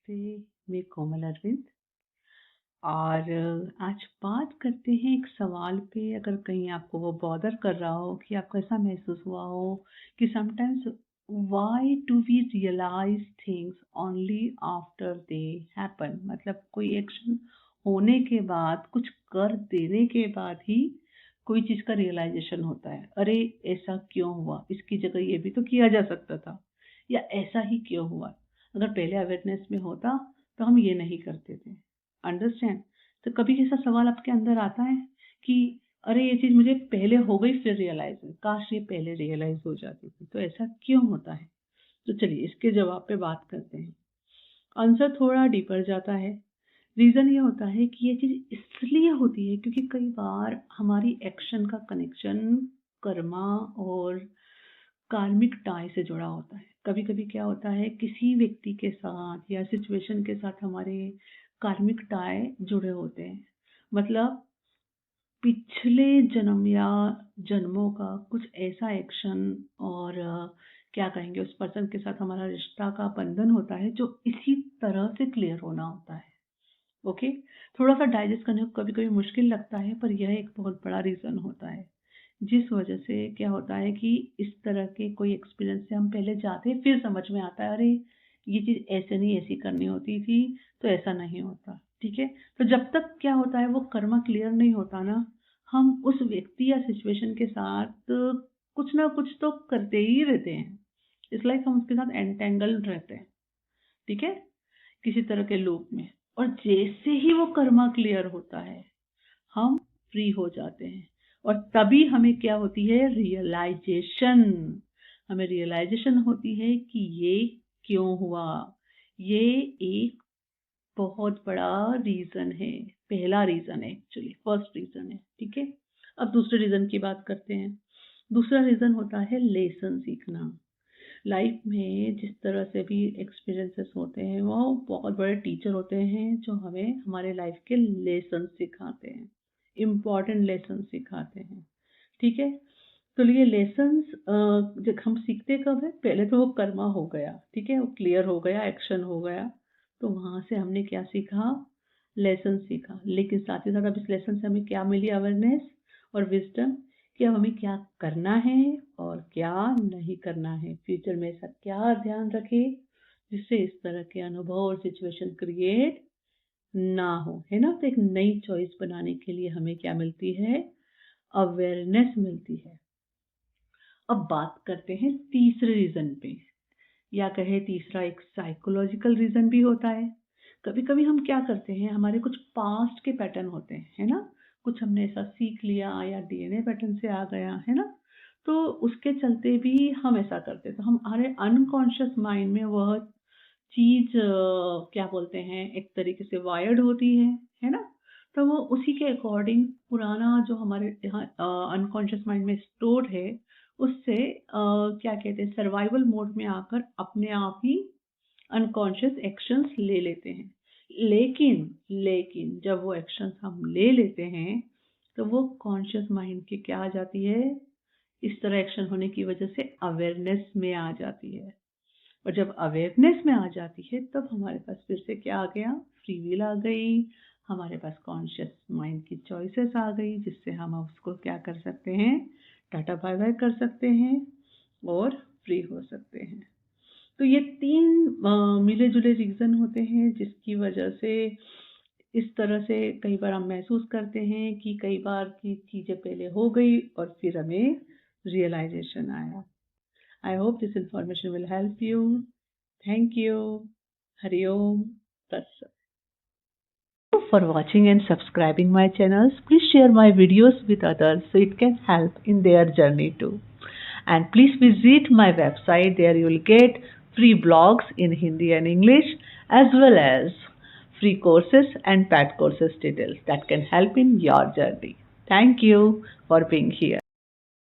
नमस्ते, मैं कोमल अरविंद और आज बात करते हैं एक सवाल पे। अगर कहीं आपको वो बॉदर कर रहा हो कि आपको ऐसा महसूस हुआ हो कि sometimes why do we realise things only after they happen, मतलब कोई एक्शन होने के बाद, कुछ कर देने के बाद ही कोई चीज़ का रियलाइजेशन होता है। अरे ऐसा क्यों हुआ, इसकी जगह ये भी तो किया जा सकता था, या ऐसा ही क्यों हुआ। अगर पहले अवेयरनेस में होता तो हम ये नहीं करते थे। अंडरस्टैंड। तो कभी ऐसा सवाल आपके अंदर आता है कि अरे ये चीज़ मुझे पहले हो गई फिर रियलाइज हुई, काश ये पहले रियलाइज हो जाती थी, तो ऐसा क्यों होता है। तो चलिए इसके जवाब पे बात करते हैं। आंसर थोड़ा डीपर जाता है। रीज़न ये होता है कि ये चीज़ इसलिए होती है क्योंकि कई बार हमारी एक्शन का कनेक्शन कर्मा और कार्मिक टाई से जुड़ा होता है। कभी कभी क्या होता है, किसी व्यक्ति के साथ या सिचुएशन के साथ हमारे कार्मिक टाई जुड़े होते हैं। मतलब पिछले जन्म या जन्मों का कुछ ऐसा एक्शन और क्या कहेंगे, उस पर्सन के साथ हमारा रिश्ता का बंधन होता है जो इसी तरह से क्लियर होना होता है। ओके, थोड़ा सा डाइजेस्ट करने को कभी कभी मुश्किल लगता है, पर यह एक बहुत बड़ा रीज़न होता है जिस वजह से क्या होता है कि इस तरह के कोई एक्सपीरियंस से हम पहले जाते हैं, फिर समझ में आता है अरे ये चीज़ ऐसे नहीं, ऐसी करनी होती थी, तो ऐसा नहीं होता। ठीक है। तो जब तक क्या होता है वो कर्मा क्लियर नहीं होता ना, हम उस व्यक्ति या सिचुएशन के साथ कुछ ना कुछ तो करते ही रहते हैं। इट्स लाइक हम उसके साथ एंटेंगल्ड रहते हैं। ठीक है, किसी तरह के लूप में। और जैसे ही वो कर्मा क्लियर होता है हम फ्री हो जाते हैं, और तभी हमें क्या होती है, रियलाइजेशन। हमें रियलाइजेशन होती है कि ये क्यों हुआ। ये एक बहुत बड़ा रीजन है, पहला रीजन है, एक्चुअली फर्स्ट रीजन है। ठीक है। अब दूसरे रीजन की बात करते हैं। दूसरा रीजन होता है लेसन सीखना। लाइफ में जिस तरह से भी एक्सपीरियंसेस होते हैं वो बहुत बड़े टीचर होते हैं जो हमें हमारे लाइफ के लेसन सिखाते हैं, इम्पॉर्टेंट लेसन सिखाते हैं। ठीक है। तो ये लेसन्स जब हम सीखते कब है, पहले तो वो कर्मा हो गया, ठीक है, वो क्लियर हो गया, एक्शन हो गया, तो वहाँ से हमने क्या सीखा, लेसन सीखा। लेकिन साथ ही साथ अब इस लेसन से हमें क्या मिली, अवेयरनेस और विजडम कि अब हमें क्या करना है और क्या नहीं करना है। फ्यूचर में ऐसा क्या ध्यान रखें जिससे इस तरह के अनुभव और सिचुएशन क्रिएट ना हो, है ना। तो एक नई चॉइस बनाने के लिए हमें क्या मिलती है, अवेयरनेस मिलती है। अब बात करते हैं तीसरे रीजन पे, या कहे तीसरा एक साइकोलॉजिकल रीजन भी होता है। कभी कभी हम क्या करते हैं, हमारे कुछ पास्ट के पैटर्न होते हैं, है ना, कुछ हमने ऐसा सीख लिया या डीएनए पैटर्न से आ गया, है ना, तो उसके चलते भी हम ऐसा करते हैं। तो हमारे अनकॉन्शियस माइंड में वह चीज क्या बोलते हैं, एक तरीके से वायर्ड होती है ना। तो वो उसी के अकॉर्डिंग पुराना जो हमारे यहाँ अनकॉन्शियस माइंड में स्टोर है, उससे क्या कहते हैं, सर्वाइवल मोड में आकर अपने आप ही अनकॉन्शियस एक्शंस ले लेते हैं। लेकिन जब वो एक्शंस हम ले लेते हैं तो वो कॉन्शियस माइंड की क्या आ जाती है, इस तरह एक्शन होने की वजह से अवेयरनेस में आ जाती है। और जब अवेयरनेस में आ जाती है तब हमारे पास फिर से क्या आ गया, फ्री विल आ गई, हमारे पास कॉन्शियस माइंड की चॉइसेस आ गई, जिससे हम उसको क्या कर सकते हैं, टाटा बाय बाय कर सकते हैं और फ्री हो सकते हैं। तो ये तीन मिले जुले रीजन होते हैं जिसकी वजह से इस तरह से कई बार हम महसूस करते हैं कि कई बार की चीजें पहले हो गई और फिर हमें रियलाइजेशन आया। I hope this information will help you. Thank you. Hari Om. Tat Sat. For watching and subscribing my channels, please share my videos with others so it can help in their journey too. And please visit my website. There you will get free blogs in Hindi and English, as well as free courses and paid courses details that can help in your journey. Thank you for being here.